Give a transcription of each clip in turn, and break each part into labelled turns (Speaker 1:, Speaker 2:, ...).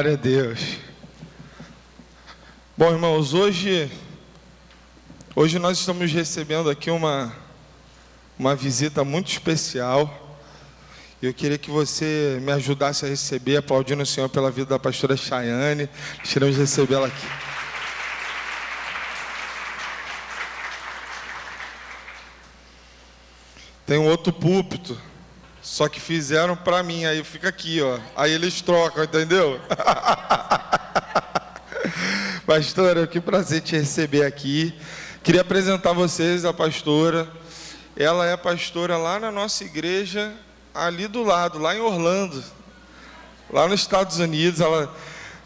Speaker 1: Glória a Deus. Bom, irmãos, hoje nós estamos recebendo aqui uma visita muito especial. Eu queria que você me ajudasse a receber, aplaudindo o Senhor pela vida da pastora Chayane. Queremos recebê-la aqui. Tem um outro púlpito, só que fizeram para mim, aí fica aqui, ó. Aí eles trocam, entendeu? Pastora, que prazer te receber aqui. Queria apresentar a vocês a pastora. Ela é pastora lá na nossa igreja, ali do lado, lá em Orlando, lá nos Estados Unidos. Ela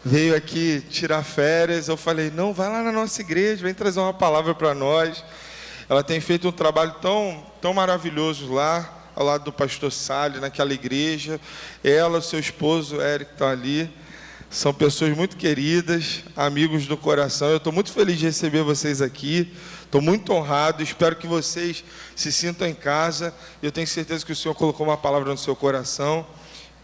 Speaker 1: veio aqui tirar férias. Eu falei, não, vai lá na nossa igreja, vem trazer uma palavra para nós. Ela tem feito um trabalho tão maravilhoso lá, ao lado do pastor Salles, naquela igreja. Ela, o seu esposo, Eric, estão ali. São pessoas muito queridas, amigos do coração. Eu estou muito feliz de receber vocês aqui. Estou muito honrado. Espero que vocês se sintam em casa. Eu tenho certeza que o Senhor colocou uma palavra no seu coração.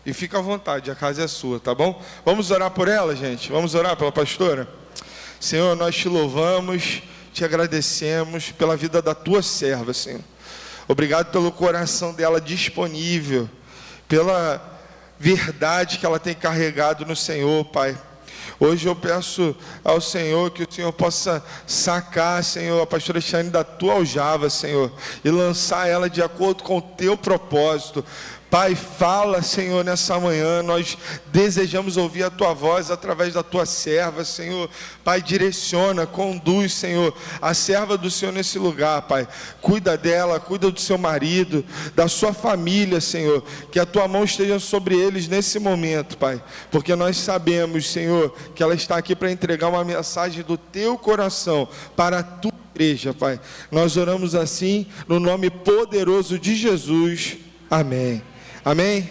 Speaker 1: E fica à vontade, a casa é sua, tá bom? Vamos orar por ela, gente? Vamos orar pela pastora? Senhor, nós te louvamos, te agradecemos pela vida da tua serva, Senhor. Obrigado pelo coração dela disponível, pela verdade que ela tem carregado no Senhor, Pai. Hoje eu peço ao Senhor que o Senhor possa sacar, Senhor, a pastora Chayane da tua aljava, Senhor, e lançar ela de acordo com o teu propósito. Pai, fala, Senhor, nessa manhã. Nós desejamos ouvir a tua voz através da tua serva, Senhor. Pai, direciona, conduz, Senhor, a serva do Senhor nesse lugar, Pai. Cuida dela, cuida do seu marido, da sua família, Senhor. Que a tua mão esteja sobre eles nesse momento, Pai. Porque nós sabemos, Senhor, que ela está aqui para entregar uma mensagem do teu coração para a tua igreja, Pai. Nós oramos assim, no nome poderoso de Jesus. Amém. Amém?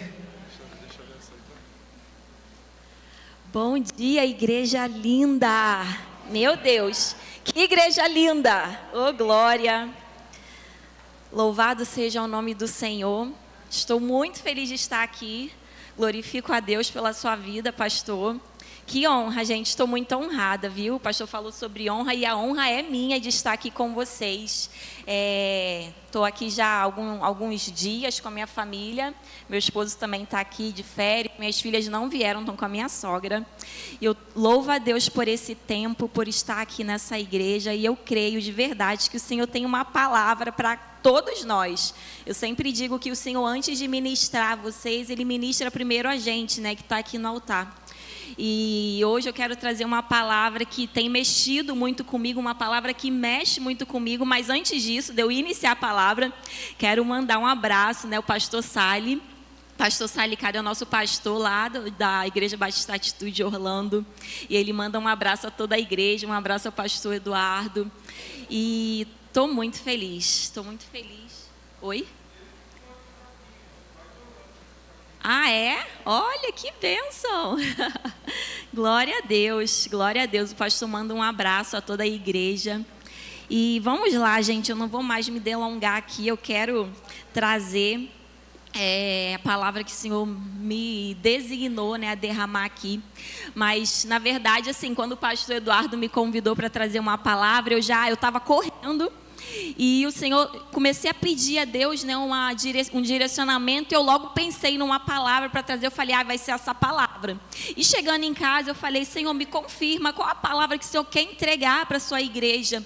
Speaker 2: Bom dia, igreja linda. Meu Deus, que igreja linda. Oh, glória. Louvado seja o nome do Senhor. Estou muito feliz de estar aqui. Glorifico a Deus pela sua vida, pastor. Que honra, gente. Estou muito honrada, viu? O pastor falou sobre honra e a honra é minha de estar aqui com vocês. Estou aqui já há alguns dias com a minha família. Meu esposo também está aqui de férias. Minhas filhas não vieram, estão com a minha sogra. Eu louvo a Deus por esse tempo, por estar aqui nessa igreja. E eu creio de verdade que o Senhor tem uma palavra para todos nós. Eu sempre digo que o Senhor, antes de ministrar a vocês, Ele ministra primeiro a gente, né, que está aqui no altar. E hoje eu quero trazer uma palavra que tem mexido muito comigo, uma palavra que mexe muito comigo, mas antes disso, de eu iniciar a palavra, quero mandar um abraço, né, o pastor Salles. Pastor Salles, cara, é o nosso pastor lá da Igreja Batista Atitude Orlando. E ele manda um abraço a toda a igreja, um abraço ao pastor Eduardo. E estou muito feliz. Oi? Ah, é? Olha, que bênção! Glória a Deus, glória a Deus. O pastor manda um abraço a toda a igreja. E vamos lá, gente, eu não vou mais me delongar aqui. Eu quero trazer a palavra que o Senhor me designou, né, a derramar aqui. Mas, na verdade, assim, quando o pastor Eduardo me convidou para trazer uma palavra, eu estava correndo. E o Senhor, comecei a pedir a Deus, né, um direcionamento. E eu logo pensei numa palavra para trazer. Eu falei, vai ser essa palavra. E chegando em casa, eu falei, Senhor, me confirma qual a palavra que o Senhor quer entregar para a sua igreja.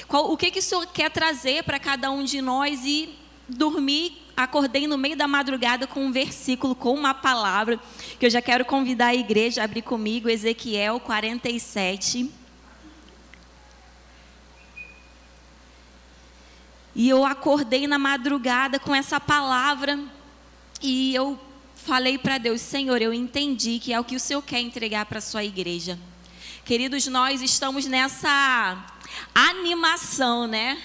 Speaker 2: O que o Senhor quer trazer para cada um de nós. E acordei no meio da madrugada com um versículo, com uma palavra, que eu já quero convidar a igreja a abrir comigo, Ezequiel 47. E eu acordei na madrugada com essa palavra e eu falei para Deus, Senhor, eu entendi que é o que o Senhor quer entregar para a sua igreja. Queridos, nós estamos nessa animação, né?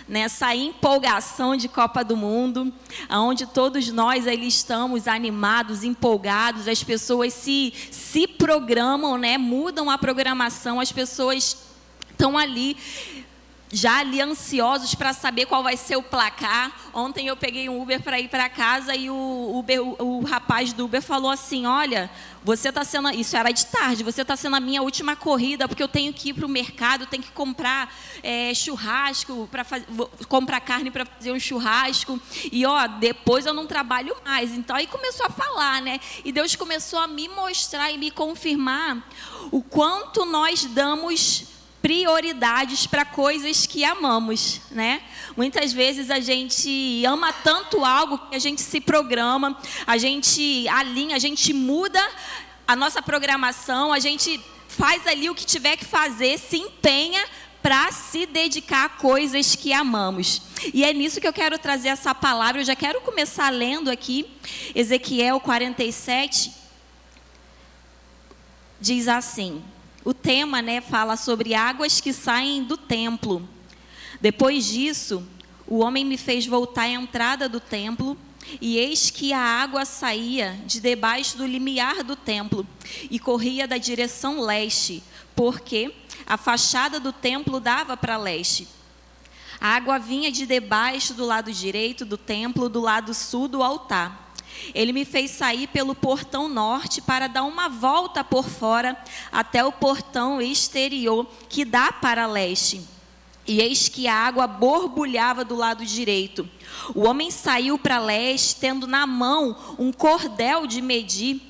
Speaker 2: Nessa empolgação de Copa do Mundo, onde todos nós ali estamos animados, empolgados, as pessoas se programam, né? Mudam a programação, as pessoas estão ali já ali ansiosos para saber qual vai ser o placar. Ontem eu peguei um Uber para ir para casa e o rapaz do Uber falou assim: olha, você está sendo, isso era de tarde, você está sendo a minha última corrida, porque eu tenho que ir para o mercado, tenho que comprar churrasco, comprar carne para fazer um churrasco, e depois eu não trabalho mais. Então aí começou a falar, né? E Deus começou a me mostrar e me confirmar o quanto nós damos prioridades para coisas que amamos, né? Muitas vezes a gente ama tanto algo que a gente se programa, a gente alinha, a gente muda a nossa programação, a gente faz ali o que tiver que fazer, se empenha para se dedicar a coisas que amamos. E é nisso que eu quero trazer essa palavra. Eu já quero começar lendo aqui Ezequiel 47, diz assim. O tema, fala sobre águas que saem do templo. Depois disso, o homem me fez voltar à entrada do templo, e eis que a água saía de debaixo do limiar do templo e corria da direção leste, porque a fachada do templo dava para leste. A água vinha de debaixo do lado direito do templo, do lado sul do altar. Ele me fez sair pelo portão norte para dar uma volta por fora até o portão exterior que dá para leste. E eis que a água borbulhava do lado direito. O homem saiu para leste, tendo na mão um cordel de medir.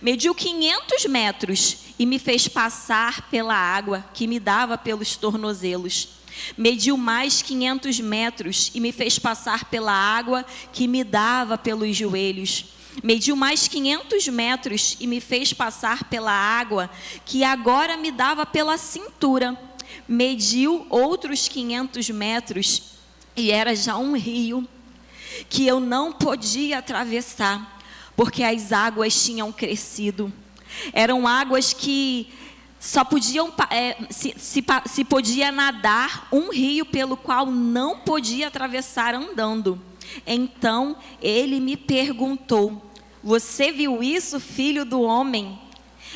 Speaker 2: Mediu 500 metros e me fez passar pela água que me dava pelos tornozelos. Mediu mais 500 metros e me fez passar pela água que me dava pelos joelhos. Mediu mais 500 metros e me fez passar pela água que agora me dava pela cintura. Mediu outros 500 metros e era já um rio que eu não podia atravessar, porque as águas tinham crescido. Eram águas que só podiam, se podia nadar um rio pelo qual não podia atravessar andando. Então ele me perguntou: você viu isso, filho do homem?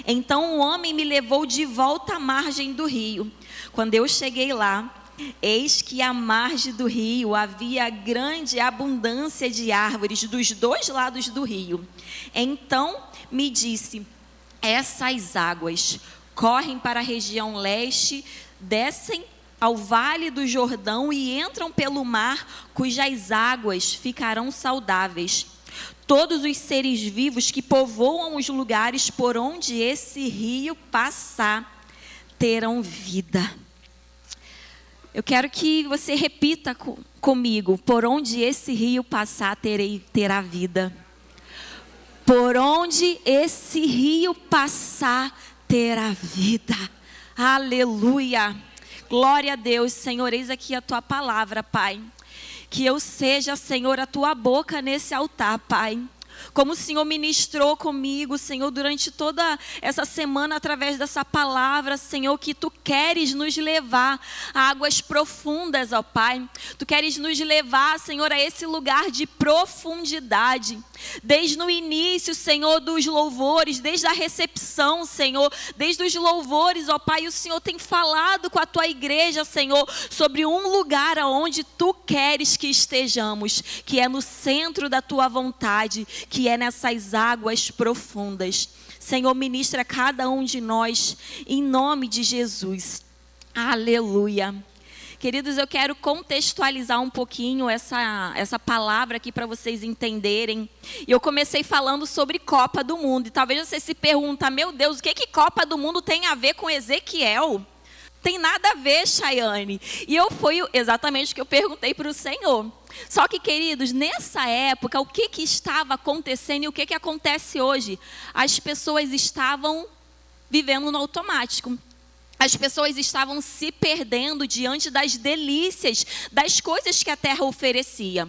Speaker 2: Então o homem me levou de volta à margem do rio. Quando eu cheguei lá, eis que à margem do rio havia grande abundância de árvores dos dois lados do rio. Então me disse: essas águas correm para a região leste, descem ao vale do Jordão e entram pelo mar, cujas águas ficarão saudáveis. Todos os seres vivos que povoam os lugares por onde esse rio passar terão vida. Eu quero que você repita comigo: por onde esse rio passar terá vida. Por onde esse rio passar terá vida. Aleluia. Glória a Deus. Senhor, eis aqui a tua palavra, Pai. Que eu seja, Senhor, a tua boca nesse altar, Pai. Como o Senhor ministrou comigo, Senhor, durante toda essa semana, através dessa palavra, Senhor, que Tu queres nos levar a águas profundas, ó Pai. Tu queres nos levar, Senhor, a esse lugar de profundidade. Desde o início, Senhor, dos louvores, desde a recepção, Senhor, desde os louvores, ó Pai, o Senhor tem falado com a Tua igreja, Senhor, sobre um lugar aonde Tu queres que estejamos, que é no centro da Tua vontade, que é nessas águas profundas. Senhor, ministra cada um de nós, em nome de Jesus. Aleluia. Queridos, eu quero contextualizar um pouquinho essa palavra aqui para vocês entenderem. Eu comecei falando sobre Copa do Mundo. E talvez você se pergunte: meu Deus, o que Copa do Mundo tem a ver com Ezequiel? Tem nada a ver, Chayane. E foi exatamente o que eu perguntei para o Senhor. Só que, queridos, nessa época, o que estava acontecendo e o que acontece hoje? As pessoas estavam vivendo no automático. As pessoas estavam se perdendo diante das delícias, das coisas que a terra oferecia.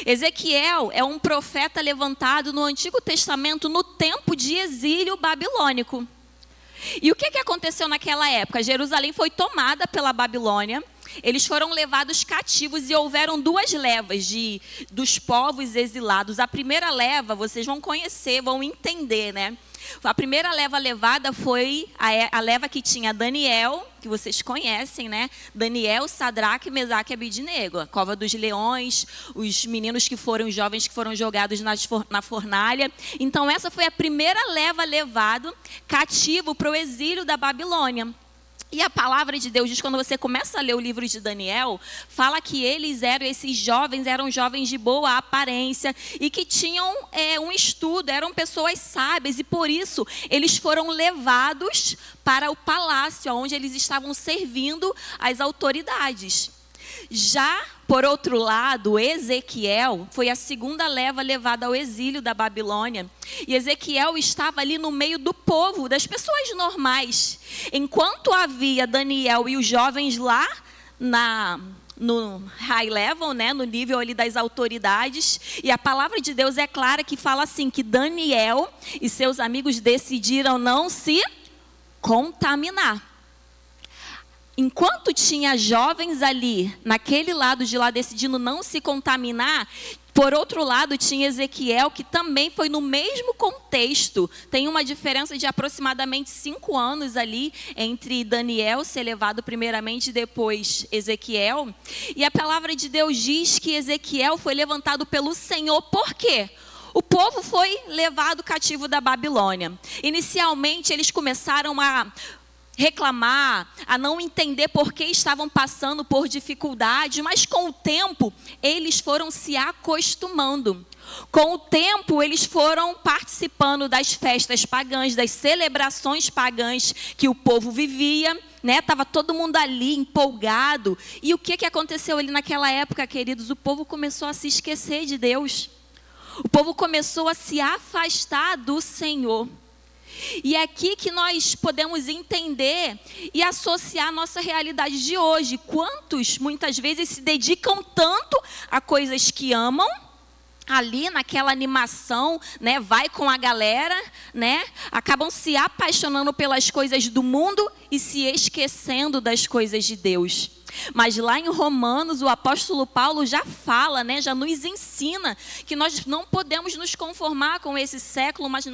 Speaker 2: Ezequiel é um profeta levantado no Antigo Testamento no tempo de exílio babilônico. E o que aconteceu naquela época? Jerusalém foi tomada pela Babilônia. eles foram levados cativos e houveram duas levas dos povos exilados. A primeira leva, vocês vão conhecer, vão entender, né? A primeira leva levada foi a leva que tinha Daniel, que vocês conhecem, né? Daniel, Sadraque, Mesaque e Abednego, a cova dos leões, os meninos que foram, os jovens que foram jogados na fornalha. Então essa foi a primeira leva levado cativo para o exílio da Babilônia. E a palavra de Deus diz, quando você começa a ler o livro de Daniel, fala que esses jovens eram jovens de boa aparência e que tinham um estudo, eram pessoas sábias e por isso eles foram levados para o palácio, onde eles estavam servindo as autoridades. Já, por outro lado, Ezequiel foi a segunda leva levada ao exílio da Babilônia. E Ezequiel estava ali no meio do povo, das pessoas normais. Enquanto havia Daniel e os jovens lá no high level, né, no nível ali das autoridades. E a palavra de Deus é clara que fala assim, que Daniel e seus amigos decidiram não se contaminar. Enquanto tinha jovens ali, naquele lado de lá, decidindo não se contaminar, por outro lado tinha Ezequiel, que também foi no mesmo contexto. Tem uma diferença de aproximadamente 5 anos ali, entre Daniel ser levado primeiramente e depois Ezequiel. E a palavra de Deus diz que Ezequiel foi levantado pelo Senhor, por quê? O povo foi levado cativo da Babilônia. Inicialmente eles começaram a reclamar, a não entender por que estavam passando por dificuldade, mas com o tempo eles foram se acostumando. Com o tempo eles foram participando das festas pagãs, das celebrações pagãs que o povo vivia, né? Tava todo mundo ali empolgado. E o que aconteceu ali naquela época, queridos? O povo começou a se esquecer de Deus. O povo começou a se afastar do Senhor. E é aqui que nós podemos entender e associar a nossa realidade de hoje. Quantos, muitas vezes, se dedicam tanto a coisas que amam, ali naquela animação, né, vai com a galera, né, acabam se apaixonando pelas coisas do mundo e se esquecendo das coisas de Deus. Mas lá em Romanos, o apóstolo Paulo já fala, né, já nos ensina que nós não podemos nos conformar com esse século, mas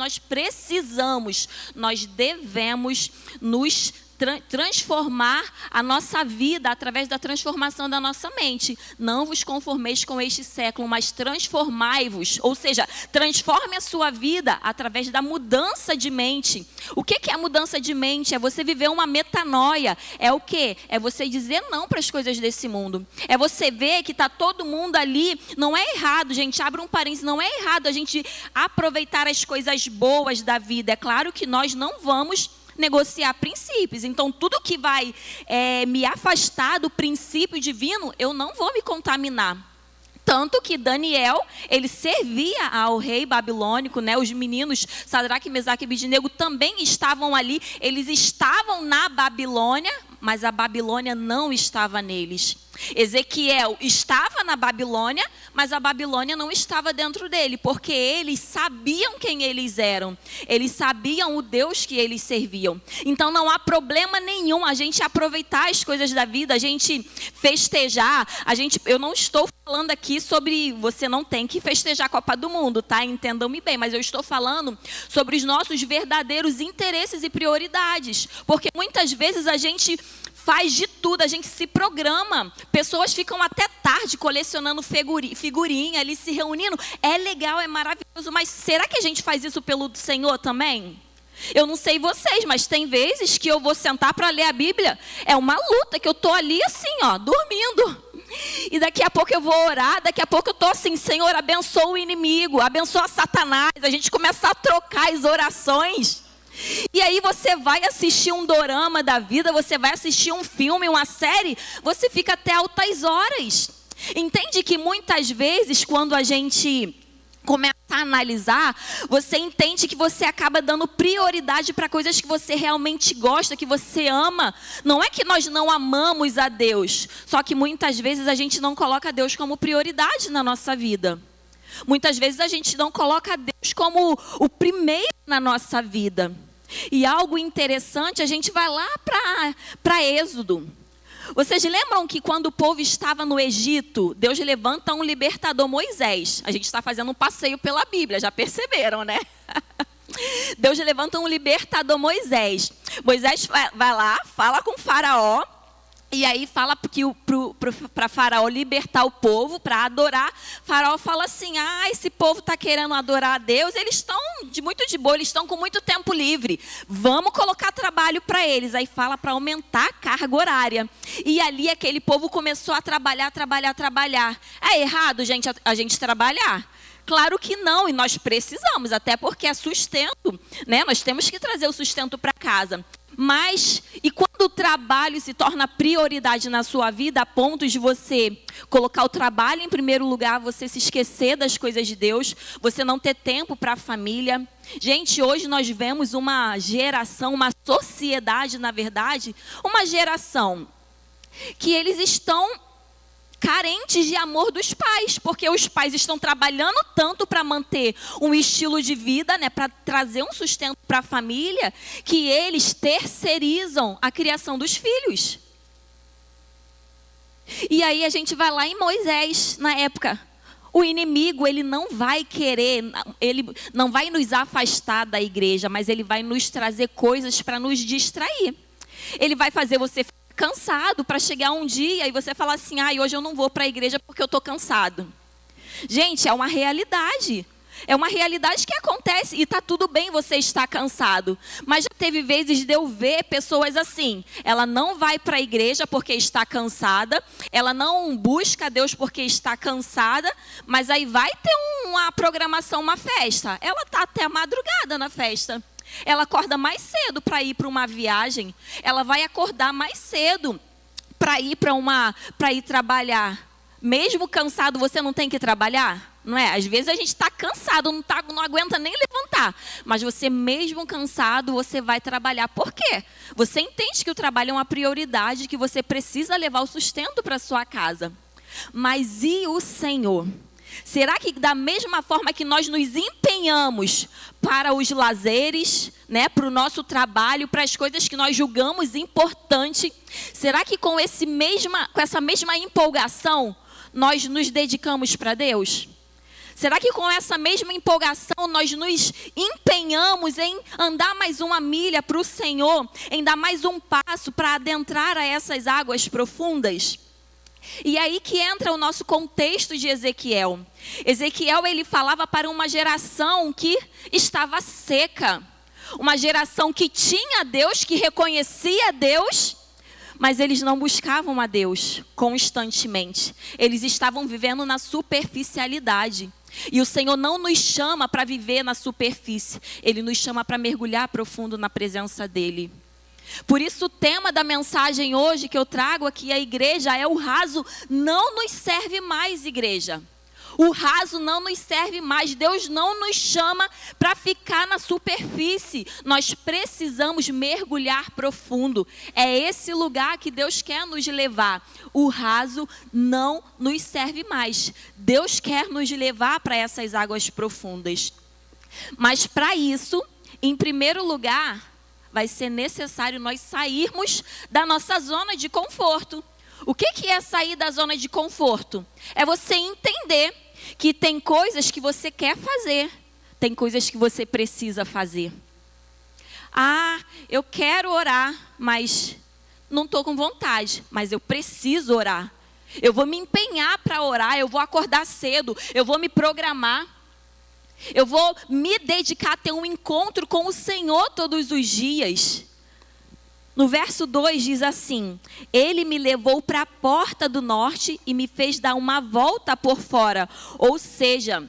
Speaker 2: nós devemos nos transformar a nossa vida através da transformação da nossa mente. Não vos conformeis com este século, mas transformai-vos. Ou seja, transforme a sua vida através da mudança de mente. O que é a mudança de mente? É você viver uma metanoia. É o quê? É você dizer não para as coisas desse mundo. É você ver que está todo mundo ali. Não é errado, gente, abre um parênteses, não é errado a gente aproveitar as coisas boas da vida. É claro que nós não vamos negociar princípios. Então, tudo que vai me afastar do princípio divino, eu não vou me contaminar. Tanto que Daniel, ele servia ao rei babilônico, né? Os meninos Sadraque, Mesaque e Abednego também estavam ali. Eles estavam na Babilônia, mas a Babilônia não estava neles. Ezequiel estava na Babilônia, mas a Babilônia não estava dentro dele, porque eles sabiam quem eles eram. Eles sabiam o Deus que eles serviam. Então não há problema nenhum a gente aproveitar as coisas da vida, a gente festejar. Eu não estou falando aqui sobre você não tem que festejar a Copa do Mundo, tá? Entendam-me bem, mas eu estou falando sobre os nossos verdadeiros interesses e prioridades. Porque muitas vezes a gente faz de tudo, a gente se programa. Pessoas ficam até tarde colecionando figurinha ali, se reunindo. É legal, é maravilhoso, mas será que a gente faz isso pelo Senhor também? Eu não sei vocês, mas tem vezes que eu vou sentar para ler a Bíblia. É uma luta que eu estou ali assim, ó, dormindo. E daqui a pouco eu vou orar, daqui a pouco eu estou assim, Senhor, abençoa o inimigo, abençoa Satanás. A gente começa a trocar as orações. E aí você vai assistir um dorama da vida, você vai assistir um filme, uma série, você fica até altas horas. Entende que muitas vezes quando a gente começa a analisar, você entende que você acaba dando prioridade para coisas que você realmente gosta, que você ama. Não é que nós não amamos a Deus, só que muitas vezes a gente não coloca Deus como prioridade na nossa vida. Muitas vezes a gente não coloca Deus como o primeiro na nossa vida. E algo interessante, a gente vai lá para Êxodo. Vocês lembram que quando o povo estava no Egito, Deus levanta um libertador, Moisés. A gente está fazendo um passeio pela Bíblia, já perceberam, né? Deus levanta um libertador, Moisés. Moisés vai lá, fala com o faraó. E aí fala para Faraó libertar o povo, para adorar. Faraó fala assim, esse povo está querendo adorar a Deus, eles estão muito de boa, eles estão com muito tempo livre. Vamos colocar trabalho para eles. Aí fala para aumentar a carga horária. E ali aquele povo começou a trabalhar. É errado, gente, a gente trabalhar? Claro que não, e nós precisamos, até porque é sustento, né? Nós temos que trazer o sustento para casa. Mas, e quando o trabalho se torna prioridade na sua vida, a ponto de você colocar o trabalho em primeiro lugar, você se esquecer das coisas de Deus, você não ter tempo para a família. Gente, hoje nós vemos uma geração, uma sociedade, na verdade, uma geração que eles estão carentes de amor dos pais, porque os pais estão trabalhando tanto para manter um estilo de vida, né, para trazer um sustento para a família, que eles terceirizam a criação dos filhos. E aí a gente vai lá em Moisés, na época. O inimigo, ele não vai querer, ele não vai nos afastar da igreja, mas ele vai nos trazer coisas para nos distrair. Ele vai fazer você ficar cansado para chegar um dia e você falar assim, hoje eu não vou para a igreja porque eu estou cansado. Gente, é uma realidade. É uma realidade que acontece e está tudo bem você estar cansado. Mas já teve vezes de eu ver pessoas assim, ela não vai para a igreja porque está cansada, ela não busca a Deus porque está cansada, mas aí vai ter uma programação, uma festa. Ela está até a madrugada na festa. Ela acorda mais cedo para ir para uma viagem. Ela vai acordar mais cedo para ir trabalhar. Mesmo cansado, você não tem que trabalhar? Não é? Às vezes a gente está cansado, não aguenta nem levantar. Mas você mesmo cansado, você vai trabalhar. Por quê? Você entende que o trabalho é uma prioridade, que você precisa levar o sustento para sua casa. Mas e o Senhor? Será que da mesma forma que nós nos empenhamos para os lazeres, né, para o nosso trabalho, para as coisas que nós julgamos importantes, será que com essa mesma empolgação nós nos dedicamos para Deus? Será que com essa mesma empolgação nós nos empenhamos em andar mais uma milha para o Senhor, em dar mais um passo para adentrar a essas águas profundas? E aí que entra o nosso contexto de Ezequiel. Ezequiel, ele falava para uma geração que estava seca. Uma geração que tinha Deus, que reconhecia Deus, mas eles não buscavam a Deus constantemente. Eles estavam vivendo na superficialidade. E o Senhor não nos chama para viver na superfície. Ele nos chama para mergulhar profundo na presença dEle. Por isso o tema da mensagem hoje que eu trago aqui à igreja é: o raso não nos serve mais, igreja. O raso não nos serve mais. Deus não nos chama para ficar na superfície. Nós precisamos mergulhar profundo. É esse lugar que Deus quer nos levar. O raso não nos serve mais. Deus quer nos levar para essas águas profundas. Mas para isso, em primeiro lugar, vai ser necessário nós sairmos da nossa zona de conforto. O que é sair da zona de conforto? É você entender que tem coisas que você quer fazer, tem coisas que você precisa fazer. Eu quero orar, mas não estou com vontade, mas eu preciso orar. Eu vou me empenhar para orar, eu vou acordar cedo, eu vou me programar. Eu vou me dedicar a ter um encontro com o Senhor todos os dias. No verso 2 diz assim: Ele me levou para a porta do norte e me fez dar uma volta por fora. Ou seja,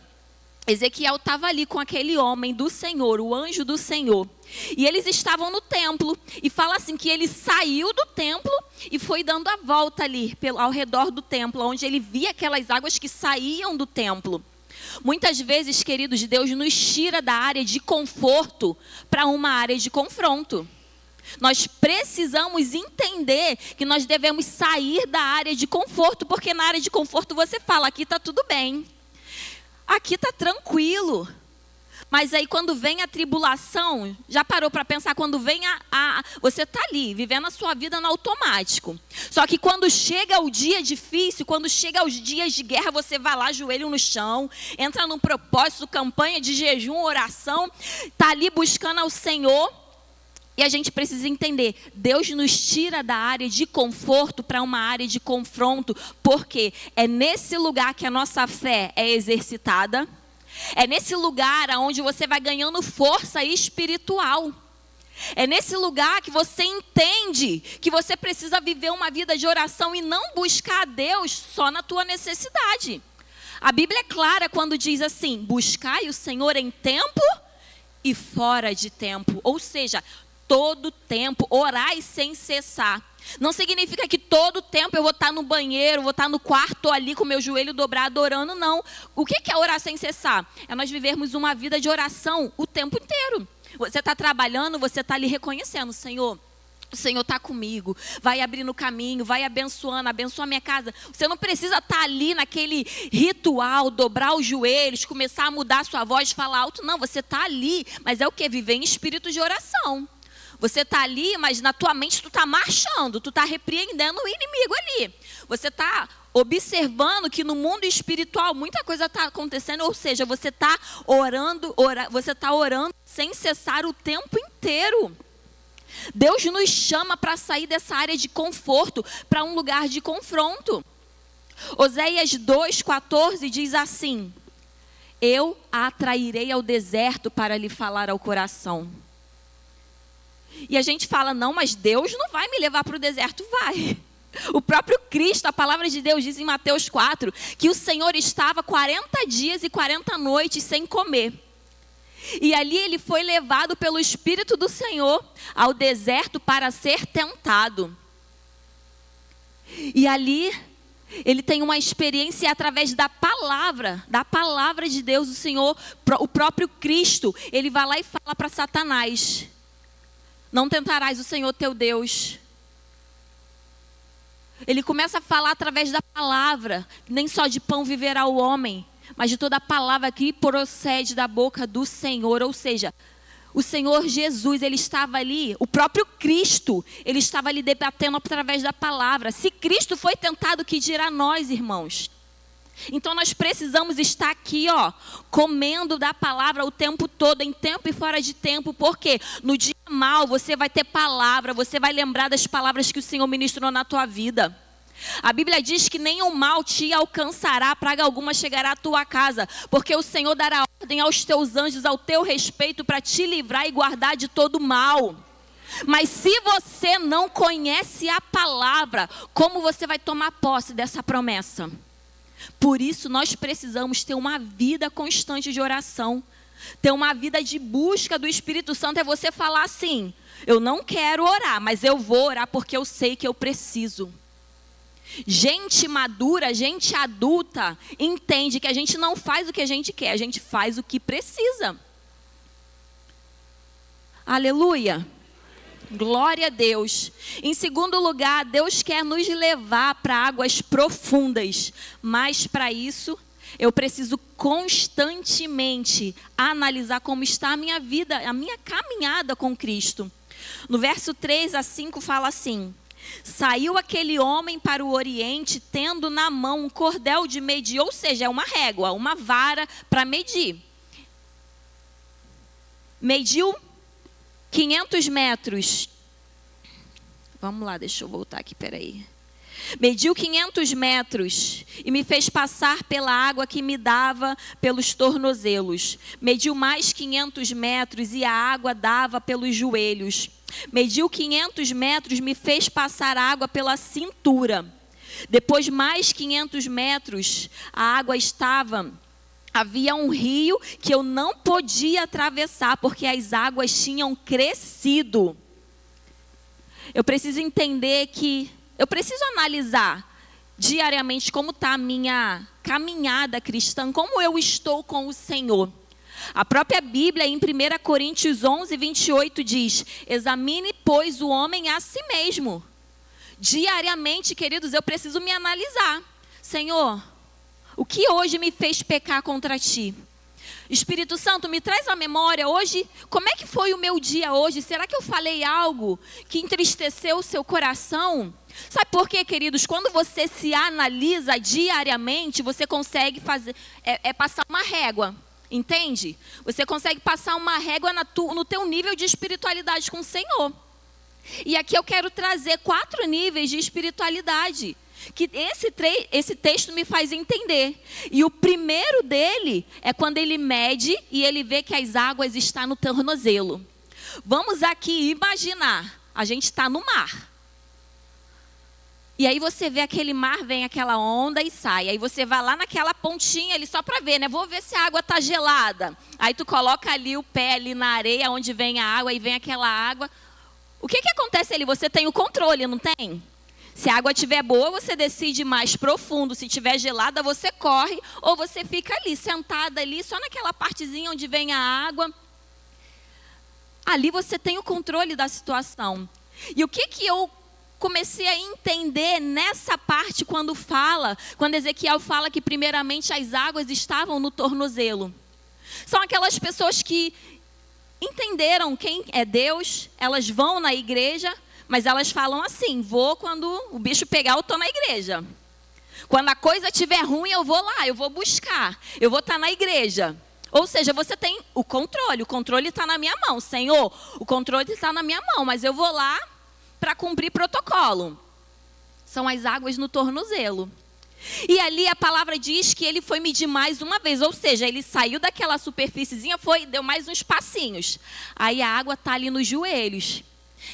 Speaker 2: Ezequiel estava ali com aquele homem do Senhor, o anjo do Senhor. E eles estavam no templo. E fala assim que ele saiu do templo e foi dando a volta ali ao redor do templo, onde ele via aquelas águas que saíam do templo. Muitas vezes, queridos, Deus nos tira da área de conforto para uma área de confronto. Nós precisamos entender que nós devemos sair da área de conforto, porque na área de conforto você fala: aqui está tudo bem, aqui está tranquilo. Mas aí quando vem a tribulação, já parou para pensar, quando vem você está ali, vivendo a sua vida no automático. Só que quando chega o dia difícil, quando chega os dias de guerra, você vai lá, joelho no chão, entra num propósito, campanha de jejum, oração, está ali buscando ao Senhor. E a gente precisa entender, Deus nos tira da área de conforto para uma área de confronto, porque é nesse lugar que a nossa fé é exercitada. É nesse lugar onde você vai ganhando força espiritual. É nesse lugar que você entende que você precisa viver uma vida de oração e não buscar a Deus só na tua necessidade. A Bíblia é clara quando diz assim: buscai o Senhor em tempo e fora de tempo. Ou seja, todo tempo, orai sem cessar. Não significa que todo tempo eu vou estar no banheiro, vou estar no quarto ali com meu joelho dobrado orando, não. O que é orar sem cessar? É nós vivermos uma vida de oração o tempo inteiro. Você está trabalhando, você está ali reconhecendo: Senhor, o Senhor está comigo, vai abrindo o caminho, vai abençoando, abençoa a minha casa. Você não precisa estar ali naquele ritual, dobrar os joelhos, começar a mudar a sua voz, falar alto. Não, você está ali, mas é o quê? Viver em espírito de oração. Você está ali, mas na tua mente tu está marchando, tu está repreendendo o inimigo ali. Você está observando que no mundo espiritual muita coisa está acontecendo, ou seja, você está orando sem cessar o tempo inteiro. Deus nos chama para sair dessa área de conforto, para um lugar de confronto. Oséias 2,14 diz assim: eu a atrairei ao deserto para lhe falar ao coração. E a gente fala: não, mas Deus não vai me levar para o deserto. Vai. O próprio Cristo, a palavra de Deus diz em Mateus 4, que o Senhor estava 40 dias e 40 noites sem comer. E ali ele foi levado pelo Espírito do Senhor ao deserto para ser tentado. E ali ele tem uma experiência através da palavra de Deus. O Senhor, o próprio Cristo, ele vai lá e fala para Satanás: não tentarás o Senhor teu Deus. Ele começa a falar através da palavra. Nem só de pão viverá o homem, mas de toda a palavra que procede da boca do Senhor. Ou seja, o Senhor Jesus, ele estava ali, o próprio Cristo, ele estava ali debatendo através da palavra. Se Cristo foi tentado, que dirá nós, irmãos? Então nós precisamos estar aqui, comendo da palavra o tempo todo, em tempo e fora de tempo, porque no dia mal você vai ter palavra, você vai lembrar das palavras que o Senhor ministrou na tua vida. A Bíblia diz que nenhum mal te alcançará, praga alguma chegará à tua casa, porque o Senhor dará ordem aos teus anjos ao teu respeito para te livrar e guardar de todo mal. Mas se você não conhece a palavra, como você vai tomar posse dessa promessa? Por isso nós precisamos ter uma vida constante de oração, ter uma vida de busca do Espírito Santo. É você falar assim: eu não quero orar, mas eu vou orar porque eu sei que eu preciso. Gente madura, gente adulta, entende que a gente não faz o que a gente quer, a gente faz o que precisa. Aleluia. Glória a Deus. Em segundo lugar, Deus quer nos levar para águas profundas. Mas para isso, eu preciso constantemente analisar como está a minha vida, a minha caminhada com Cristo. No verso 3 a 5 fala assim: saiu aquele homem para o oriente, tendo na mão um cordel de medir, ou seja, é uma régua, uma vara para medir. Mediu 500 metros. Vamos lá, deixa eu voltar aqui, peraí. Mediu 500 metros e me fez passar pela água que me dava pelos tornozelos. Mediu mais 500 metros e a água dava pelos joelhos. Mediu 500 metros, me fez passar água pela cintura. Depois mais 500 metros, a água havia um rio que eu não podia atravessar, porque as águas tinham crescido. Eu preciso entender que eu preciso analisar diariamente como está a minha caminhada cristã, como eu estou com o Senhor. A própria Bíblia, em 1 Coríntios 11, 28, diz: examine, pois, o homem a si mesmo. Diariamente, queridos, eu preciso me analisar. Senhor, o que hoje me fez pecar contra ti? Espírito Santo, me traz à memória hoje, como é que foi o meu dia hoje? Será que eu falei algo que entristeceu o seu coração? Sabe por quê, queridos? Quando você se analisa diariamente, você consegue passar uma régua, entende? Você consegue passar uma régua no teu nível de espiritualidade com o Senhor. E aqui eu quero trazer 4 níveis de espiritualidade, que esse texto me faz entender. E o primeiro dele é quando ele mede e ele vê que as águas estão no tornozelo. Vamos aqui imaginar, a gente está no mar. E aí você vê aquele mar, vem aquela onda e sai. Aí você vai lá naquela pontinha ali só para ver, né? Vou ver se a água está gelada. Aí tu coloca ali o pé ali na areia onde vem a água e vem aquela água. O que acontece ali? Você tem o controle, não tem? Se a água estiver boa, você decide mais profundo. Se estiver gelada, você corre. Ou você fica ali, sentada ali, só naquela partezinha onde vem a água. Ali você tem o controle da situação. E o que eu comecei a entender nessa parte quando Ezequiel fala que primeiramente as águas estavam no tornozelo? São aquelas pessoas que entenderam quem é Deus, elas vão na igreja, mas elas falam assim: vou quando o bicho pegar, eu estou na igreja. Quando a coisa estiver ruim, eu vou lá, eu vou buscar, eu vou estar na igreja. Ou seja, você tem o controle está na minha mão. Senhor, o controle está na minha mão, mas eu vou lá para cumprir protocolo. São as águas no tornozelo. E ali a palavra diz que ele foi medir mais uma vez, ou seja, ele saiu daquela superfíciezinha, deu mais uns passinhos. Aí a água está ali nos joelhos.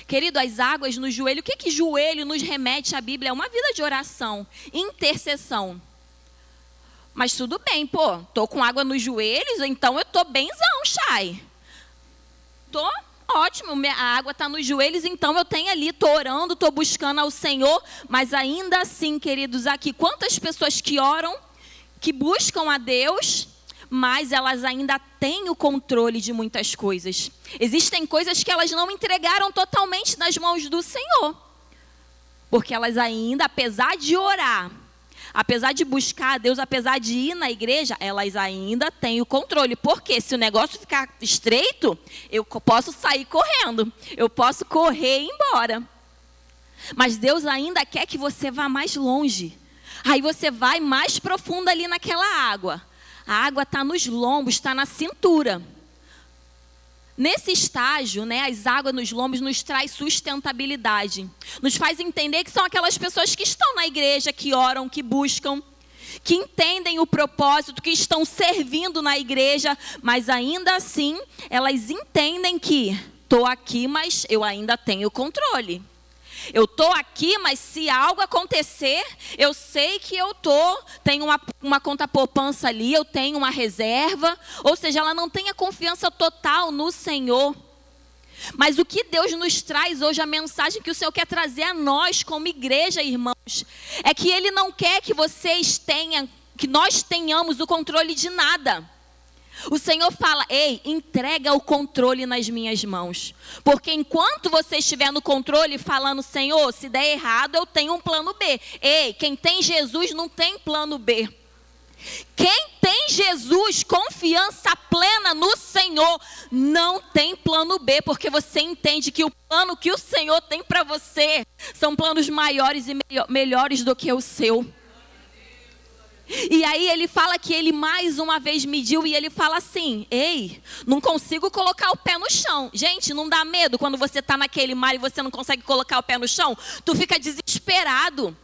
Speaker 2: Querido, as águas no joelho, o que joelho nos remete à Bíblia? É uma vida de oração, intercessão. Mas tudo bem, tô com água nos joelhos, então eu tô benzão, Chay. Tô ótimo, a água está nos joelhos, então eu tenho ali, tô orando, tô buscando ao Senhor. Mas ainda assim, queridos, aqui, quantas pessoas que oram, que buscam a Deus, mas elas ainda têm o controle de muitas coisas. Existem coisas que elas não entregaram totalmente nas mãos do Senhor. Porque elas ainda, apesar de orar, apesar de buscar a Deus, apesar de ir na igreja, elas ainda têm o controle. Porque se o negócio ficar estreito, eu posso sair correndo. Eu posso correr e ir embora. Mas Deus ainda quer que você vá mais longe. Aí você vai mais profundo ali naquela água. A água está nos lombos, está na cintura. Nesse estágio, né, as águas nos lombos nos traz sustentabilidade. Nos faz entender que são aquelas pessoas que estão na igreja, que oram, que buscam, que entendem o propósito, que estão servindo na igreja, mas ainda assim, elas entendem que estou aqui, mas eu ainda tenho controle. Eu estou aqui, mas se algo acontecer, eu sei que tenho uma conta poupança ali, eu tenho uma reserva. Ou seja, ela não tem a confiança total no Senhor. Mas o que Deus nos traz hoje, a mensagem que o Senhor quer trazer a nós como igreja, irmãos, é que Ele não quer que que nós tenhamos o controle de nada. O Senhor fala: ei, entrega o controle nas minhas mãos. Porque enquanto você estiver no controle falando: Senhor, se der errado, eu tenho um plano B. Ei, quem tem Jesus não tem plano B. Quem tem Jesus, confiança plena no Senhor, não tem plano B. Porque você entende que o plano que o Senhor tem para você são planos maiores e melhores do que o seu. E aí ele fala que ele mais uma vez mediu e ele fala assim: ei, não consigo colocar o pé no chão. Gente, não dá medo quando você está naquele mar e você não consegue colocar o pé no chão? Tu fica desesperado,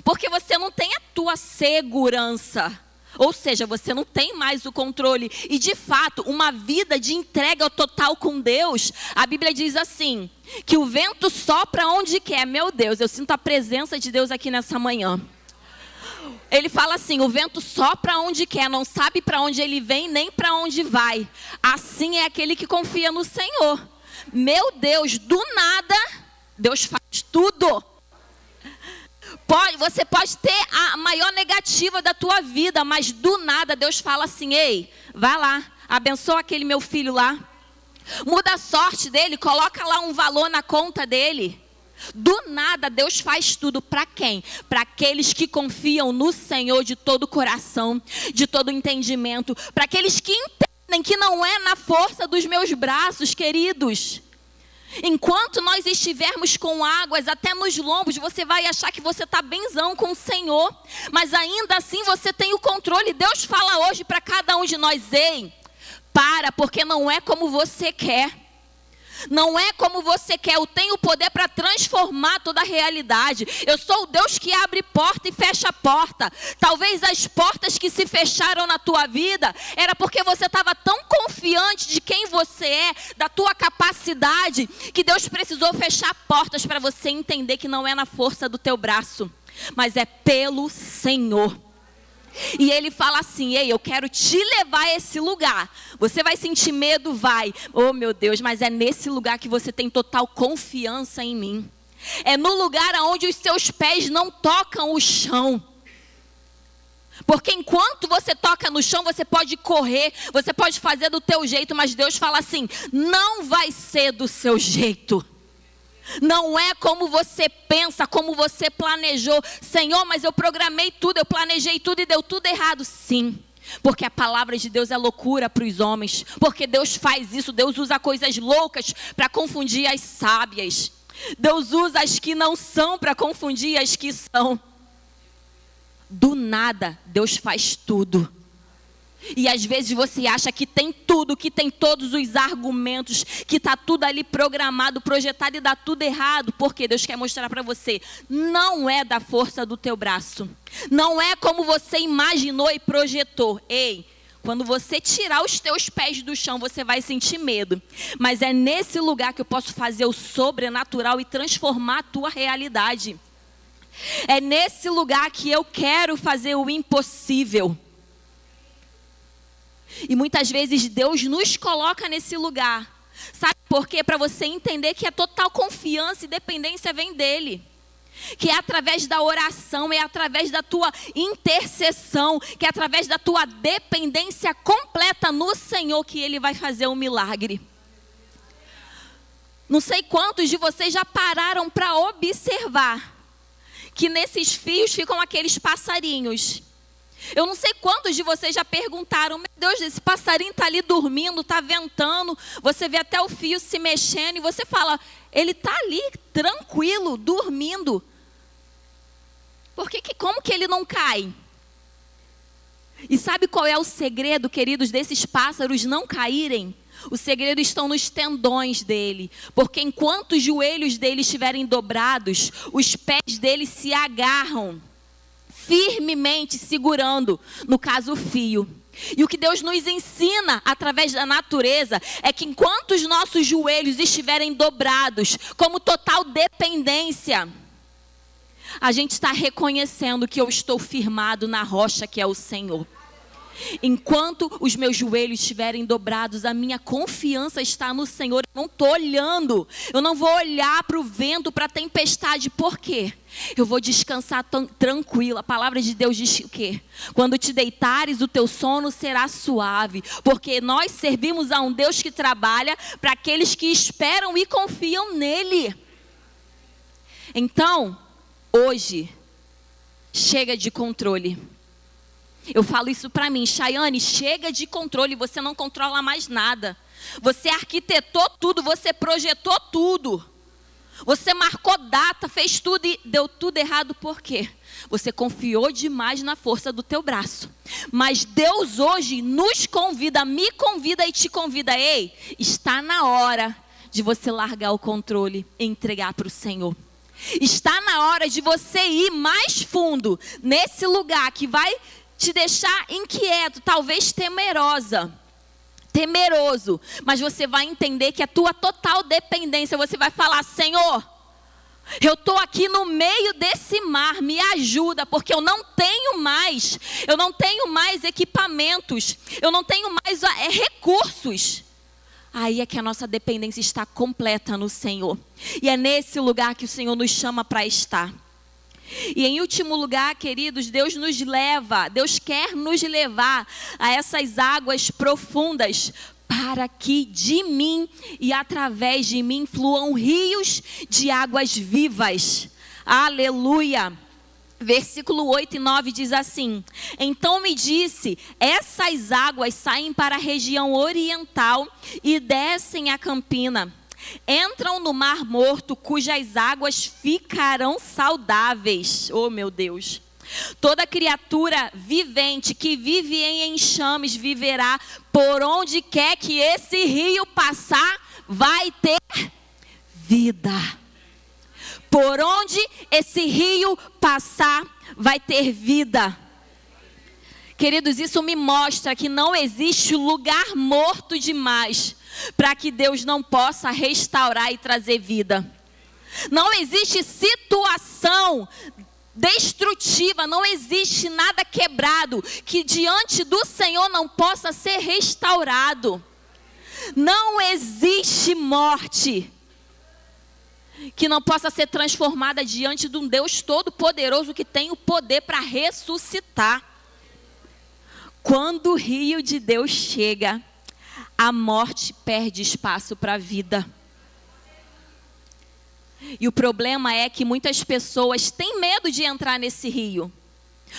Speaker 2: porque você não tem a tua segurança. Ou seja, você não tem mais o controle. E de fato, uma vida de entrega total com Deus, a Bíblia diz assim, que o vento sopra onde quer. Meu Deus, eu sinto a presença de Deus aqui nessa manhã. Ele fala assim: o vento sopra onde quer, não sabe para onde ele vem nem para onde vai. Assim é aquele que confia no Senhor. Meu Deus, do nada, Deus faz tudo. Você pode ter a maior negativa da tua vida, mas do nada Deus fala assim: ei, vai lá, abençoa aquele meu filho lá. Muda a sorte dele, coloca lá um valor na conta dele. Do nada Deus faz tudo. Para quem? Para aqueles que confiam no Senhor de todo o coração, de todo o entendimento. Para aqueles que entendem entendem que não é na força dos meus braços, queridos. Enquanto nós estivermos com águas até nos lombos, você vai achar que você está benzão com o Senhor. Mas ainda assim você tem o controle. Deus fala hoje para cada um de nós: ei, para, porque não é como você quer. Não é como você quer. Eu tenho o poder para transformar toda a realidade. Eu sou o Deus que abre porta e fecha a porta. Talvez as portas que se fecharam na tua vida era porque você estava tão confiante de quem você é, da tua capacidade, que Deus precisou fechar portas para você entender que não é na força do teu braço, mas é pelo Senhor. E ele fala assim: ei, eu quero te levar a esse lugar. Você vai sentir medo? Vai. Oh meu Deus, mas é nesse lugar que você tem total confiança em mim. É no lugar onde os seus pés não tocam o chão. Porque enquanto você toca no chão, você pode correr, você pode fazer do teu jeito, mas Deus fala assim: não vai ser do seu jeito. Não é como você pensa, como você planejou. Senhor, mas eu programei tudo, eu planejei tudo e deu tudo errado. Sim, porque a palavra de Deus é loucura para os homens. Porque Deus faz isso, Deus usa coisas loucas para confundir as sábias. Deus usa as que não são para confundir as que são. Do nada, Deus faz tudo. E às vezes você acha que tem tudo, que tem todos os argumentos, que está tudo ali programado, projetado e dá tudo errado. Porque Deus quer mostrar para você: não é da força do teu braço. Não é como você imaginou e projetou. Ei, quando você tirar os teus pés do chão, você vai sentir medo. Mas é nesse lugar que eu posso fazer o sobrenatural e transformar a tua realidade. É nesse lugar que eu quero fazer o impossível. E muitas vezes Deus nos coloca nesse lugar. Sabe por quê? Para você entender que a total confiança e dependência vem dEle. Que é através da oração, é através da tua intercessão, que é através da tua dependência completa no Senhor que Ele vai fazer um milagre. Não sei quantos de vocês já pararam para observar que nesses fios ficam aqueles passarinhos. Eu não sei quantos de vocês já perguntaram: meu Deus, esse passarinho está ali dormindo, está ventando, você vê até o fio se mexendo e você fala: ele está ali tranquilo, dormindo. Como que ele não cai? E sabe qual é o segredo, queridos, desses pássaros não caírem? O segredo está nos tendões dele. Porque enquanto os joelhos dele estiverem dobrados, os pés dele se agarram firmemente, segurando, no caso, o fio. E o que Deus nos ensina através da natureza é que enquanto os nossos joelhos estiverem dobrados, como total dependência, a gente está reconhecendo que eu estou firmado na rocha que é o Senhor. Enquanto os meus joelhos estiverem dobrados, a minha confiança está no Senhor. Eu não estou olhando, eu não vou olhar para o vento, para a tempestade. Por quê? Eu vou descansar tranquila. A palavra de Deus diz o quê? Quando te deitares, o teu sono será suave. Porque nós servimos a um Deus que trabalha para aqueles que esperam e confiam nele. Então, hoje, chega de controle. Eu falo isso para mim: Chayane, chega de controle, você não controla mais nada. Você arquitetou tudo, você projetou tudo. Você marcou data, fez tudo e deu tudo errado. Por quê? Você confiou demais na força do teu braço. Mas Deus hoje nos convida, me convida e te convida: ei, está na hora de você largar o controle e entregar para o Senhor. Está na hora de você ir mais fundo nesse lugar que vai te deixar inquieto, talvez temeroso, mas você vai entender que a tua total dependência, você vai falar: Senhor, eu estou aqui no meio desse mar, me ajuda, porque eu não tenho mais equipamentos, eu não tenho mais recursos. Aí é que a nossa dependência está completa no Senhor, e é nesse lugar que o Senhor nos chama para estar. E em último lugar, queridos, Deus quer nos levar a essas águas profundas, para que de mim e através de mim fluam rios de águas vivas. Aleluia! Versículo 8 e 9 diz assim: então me disse, essas águas saem para a região oriental e descem a Campina. Entram no Mar Morto, cujas águas ficarão saudáveis. Oh, meu Deus! Toda criatura vivente que vive em enxames viverá. Por onde quer que esse rio passar, vai ter vida. Por onde esse rio passar, vai ter vida. Queridos, isso me mostra que não existe lugar morto demais para que Deus não possa restaurar e trazer vida. Não existe situação destrutiva, não existe nada quebrado que diante do Senhor não possa ser restaurado. Não existe morte que não possa ser transformada diante de um Deus todo-poderoso que tem o poder para ressuscitar. Quando o rio de Deus chega, a morte perde espaço para a vida. E o problema é que muitas pessoas têm medo de entrar nesse rio.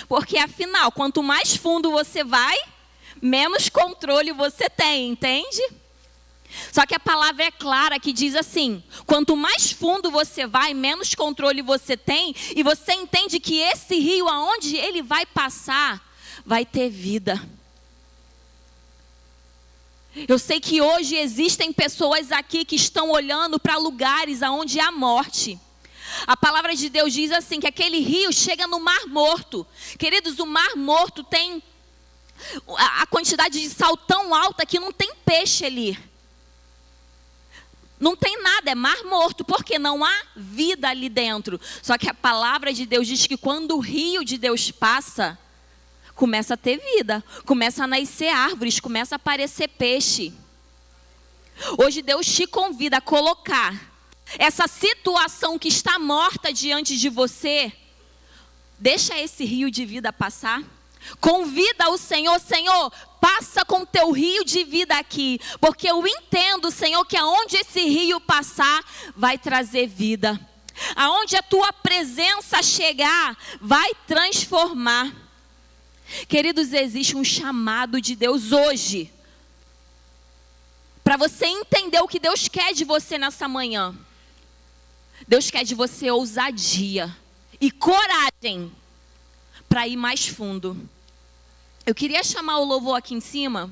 Speaker 2: Porque afinal, quanto mais fundo você vai, menos controle você tem, entende? Só que a palavra é clara que diz assim: quanto mais fundo você vai, menos controle você tem. E você entende que esse rio, aonde ele vai passar, vai ter vida. Eu sei que hoje existem pessoas aqui que estão olhando para lugares onde há morte. A palavra de Deus diz assim, que aquele rio chega no Mar Morto. Queridos, o Mar Morto tem a quantidade de sal tão alta que não tem peixe ali. Não tem nada, é mar morto, porque não há vida ali dentro. Só que a palavra de Deus diz que quando o rio de Deus passa, começa a ter vida, começa a nascer árvores, começa a aparecer peixe. Hoje Deus te convida a colocar essa situação que está morta diante de você. Deixa esse rio de vida passar. Convida o Senhor, Senhor, passa com teu rio de vida aqui, porque eu entendo, Senhor, que aonde esse rio passar, vai trazer vida. Aonde a tua presença chegar, vai transformar. Queridos, existe um chamado de Deus hoje, para você entender o que Deus quer de você nessa manhã. Deus quer de você ousadia e coragem para ir mais fundo. Eu queria chamar o louvor aqui em cima.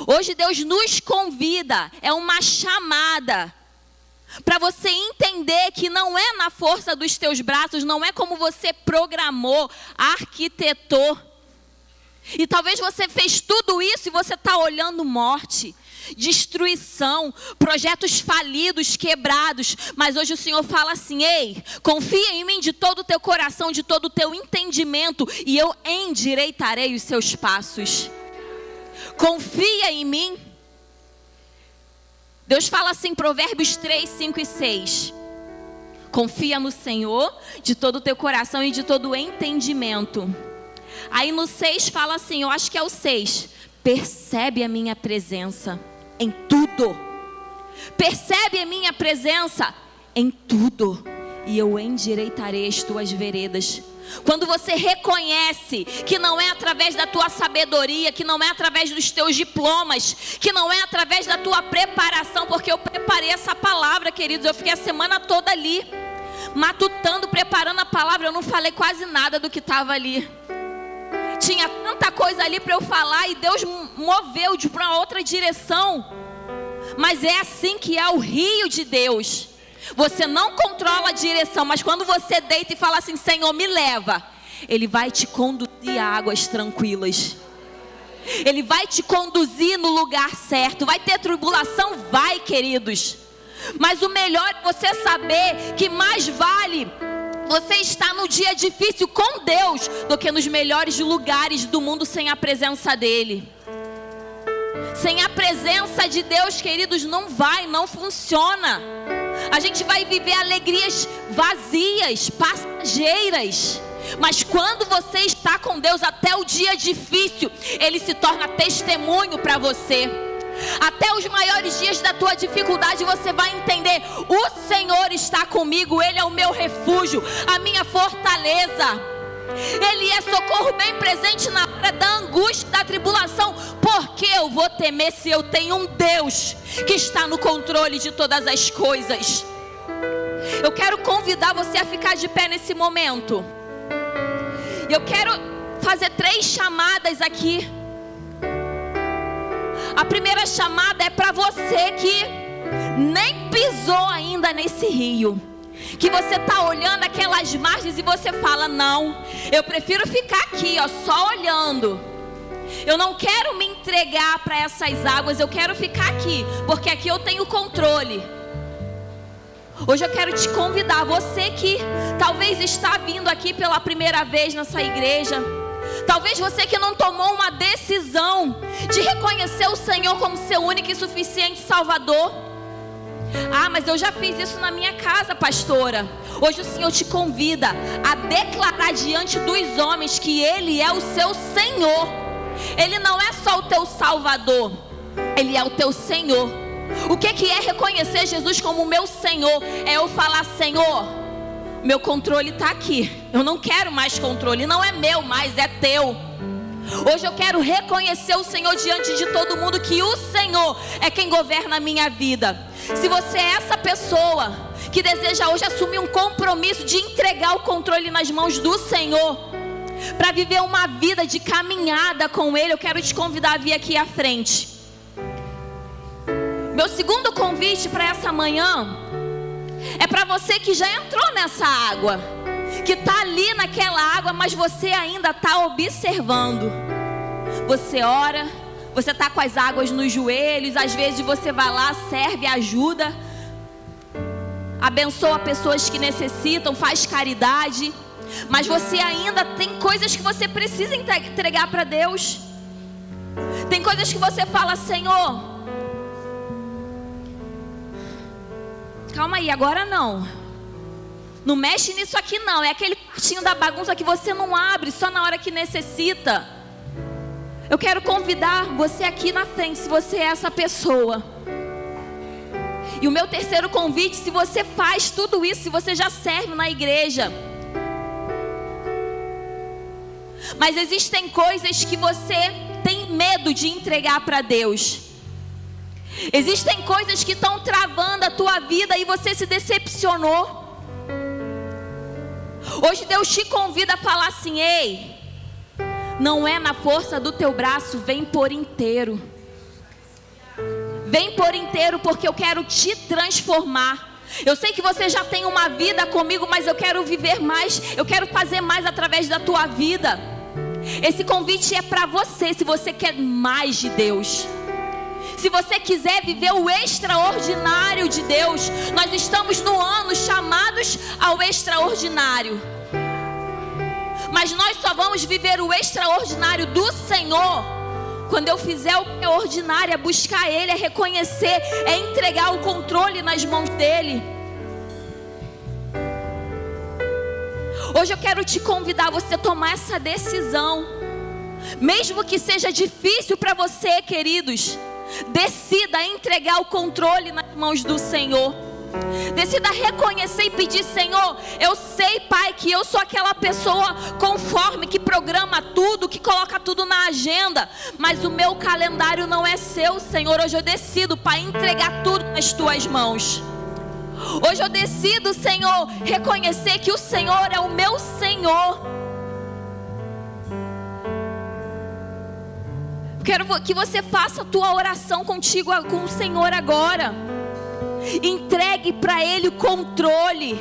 Speaker 2: Hoje Deus nos convida, é uma chamada, para você entender que não é na força dos teus braços, não é como você programou, arquitetou. E talvez você fez tudo isso e você está olhando morte, destruição, projetos falidos, quebrados. Mas hoje o Senhor fala assim: ei, confia em mim de todo o teu coração, de todo o teu entendimento, e eu endireitarei os seus passos. Confia em mim. Deus fala assim em Provérbios 3, 5 e 6. Confia no Senhor de todo o teu coração e de todo o entendimento. Aí no 6 fala assim, eu acho que é o 6. Percebe a minha presença em tudo. Percebe a minha presença em tudo, e eu endireitarei as tuas veredas. Quando você reconhece que não é através da tua sabedoria, que não é através dos teus diplomas, que não é através da tua preparação, porque eu preparei essa palavra, queridos, eu fiquei a semana toda ali, matutando, preparando a palavra, eu não falei quase nada do que estava ali. Tinha tanta coisa ali para eu falar e Deus moveu de uma outra direção. Mas é assim que é o rio de Deus. Você não controla a direção, mas quando você deita e fala assim, Senhor, me leva, Ele vai te conduzir a águas tranquilas. Ele vai te conduzir no lugar certo. Vai ter tribulação? Vai, queridos. Mas o melhor é você saber que mais vale você estar no dia difícil com Deus do que nos melhores lugares do mundo sem a presença dEle. Sem a presença de Deus, queridos, não funciona. A gente vai viver alegrias vazias, passageiras. Mas quando você está com Deus, até o dia difícil, Ele se torna testemunho para você. Até os maiores dias da tua dificuldade você vai entender: o Senhor está comigo, Ele é o meu refúgio, a minha fortaleza. Ele é socorro bem presente na hora da angústia, da tribulação. Por que eu vou temer se eu tenho um Deus que está no controle de todas as coisas? Eu quero convidar você a ficar de pé nesse momento. Eu quero fazer 3 chamadas aqui. A primeira chamada é para você que nem pisou ainda nesse rio, que você está olhando aquelas margens e você fala: não, eu prefiro ficar aqui, ó, só olhando. Eu não quero me entregar para essas águas, eu quero ficar aqui, porque aqui eu tenho controle. Hoje eu quero te convidar, você que talvez está vindo aqui pela primeira vez nessa igreja, talvez você que não tomou uma decisão de reconhecer o Senhor como seu único e suficiente Salvador. Ah, mas eu já fiz isso na minha casa, pastora. Hoje o Senhor te convida a declarar diante dos homens que Ele é o seu Senhor. Ele não é só o teu Salvador, Ele é o teu Senhor. O que é reconhecer Jesus como meu Senhor? É eu falar: Senhor, meu controle está aqui, eu não quero mais controle, não é meu mais, é teu. Hoje eu quero reconhecer o Senhor diante de todo mundo, que o Senhor é quem governa a minha vida. Se você é essa pessoa que deseja hoje assumir um compromisso de entregar o controle nas mãos do Senhor, para viver uma vida de caminhada com Ele, eu quero te convidar a vir aqui à frente. Meu segundo convite para essa manhã é para você que já entrou nessa água, que está ali naquela água, mas você ainda está observando. Você ora, você está com as águas nos joelhos, às vezes você vai lá, serve, ajuda, abençoa pessoas que necessitam, faz caridade, mas você ainda tem coisas que você precisa entregar para Deus. Tem coisas que você fala: Senhor, calma aí, agora não. Não mexe nisso aqui não. É aquele quartinho da bagunça que você não abre só na hora que necessita. Eu quero convidar você aqui na frente, se você é essa pessoa. E o meu terceiro convite: se você faz tudo isso, se você já serve na igreja, mas existem coisas que você tem medo de entregar para Deus. Existem coisas que estão travando a tua vida e você se decepcionou. Hoje Deus te convida a falar assim: ei, não é na força do teu braço, vem por inteiro. Vem por inteiro, porque eu quero te transformar. Eu sei que você já tem uma vida comigo, mas eu quero viver mais, eu quero fazer mais através da tua vida. Esse convite é para você, se você quer mais de Deus. Se você quiser viver o extraordinário de Deus, nós estamos no ano chamados ao extraordinário. Mas nós só vamos viver o extraordinário do Senhor quando eu fizer o que é ordinário, é buscar Ele, é reconhecer, é entregar o controle nas mãos dEle. Hoje eu quero te convidar a você tomar essa decisão. Mesmo que seja difícil para você, queridos, decida entregar o controle nas mãos do Senhor. Decida reconhecer e pedir: Senhor, eu sei, Pai, que eu sou aquela pessoa conforme, que programa tudo, que coloca tudo na agenda, mas o meu calendário não é seu, Senhor. Hoje eu decido, Pai, entregar tudo nas tuas mãos. Hoje eu decido, Senhor, reconhecer que o Senhor é o meu Senhor. Quero que você faça a tua oração contigo, com o Senhor agora. Entregue para Ele o controle.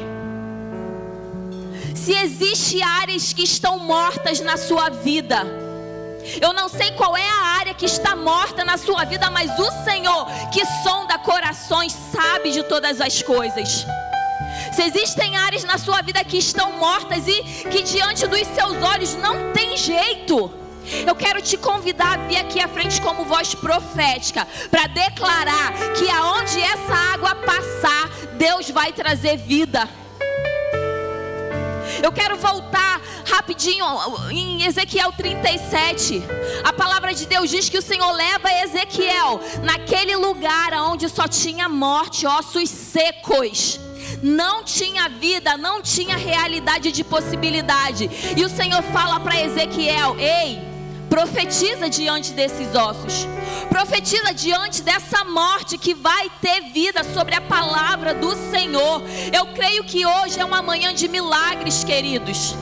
Speaker 2: Se existe áreas que estão mortas na sua vida, eu não sei qual é a área que está morta na sua vida, mas o Senhor, que sonda corações, sabe de todas as coisas. Se existem áreas na sua vida que estão mortas e que diante dos seus olhos não tem jeito, eu quero te convidar a vir aqui à frente como voz profética, para declarar que aonde essa água passar, Deus vai trazer vida. Eu quero voltar rapidinho, em Ezequiel 37, a palavra de Deus diz que o Senhor leva Ezequiel naquele lugar onde só tinha morte, ossos secos. Não tinha vida, não tinha realidade de possibilidade. E o Senhor fala para Ezequiel: ei, profetiza diante desses ossos, profetiza diante dessa morte que vai ter vida sobre a palavra do Senhor. Eu creio que hoje é uma manhã de milagres, queridos.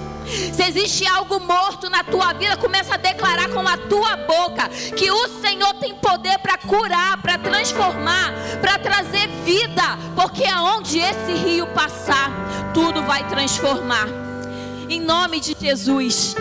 Speaker 2: Se existe algo morto na tua vida, começa a declarar com a tua boca que o Senhor tem poder para curar, para transformar, para trazer vida, porque aonde esse rio passar, tudo vai transformar. Em nome de Jesus.